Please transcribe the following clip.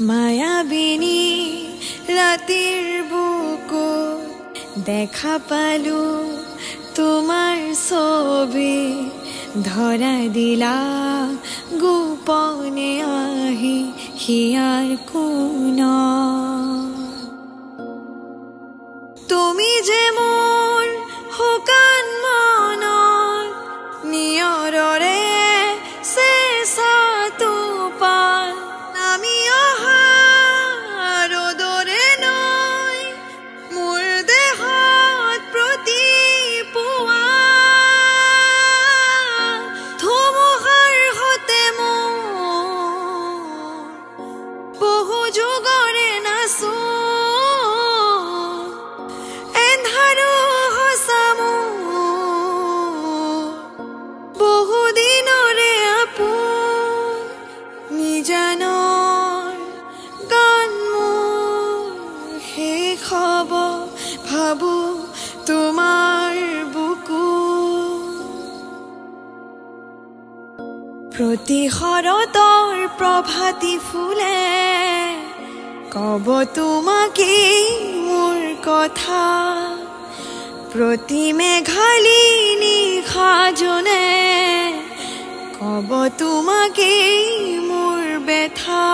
মায়াবিনী ৰাতিৰ বুকুত দেখা পালো তোমাৰ ছবি, ধৰা দিলা গোপনে আহি হিয়াৰ কোণত। তুমি যে মোৰ শুকান মনত নিয়ৰৰে চেঁচা টোপাল, নামি অহা ৰ'দৰে নৈ মোৰ দেহত প্ৰতিপুৱা, ধুমুহাৰ সতে মোৰ বহু যুগৰে নাচো, এন্ধাৰো সঁচা মোৰ বহুদিনৰে আপোন। নিজানৰ গান মোৰ শেষ হ'ব, ভাবো তোমাৰ বুকু। প্ৰতি শৰতৰ প্ৰভাতী ফুলে কব তোমাকেই মোৰ কথা, প্ৰতি মেঘালী নিশা জোনে কব তোমাকেই মোৰ ব্যথা।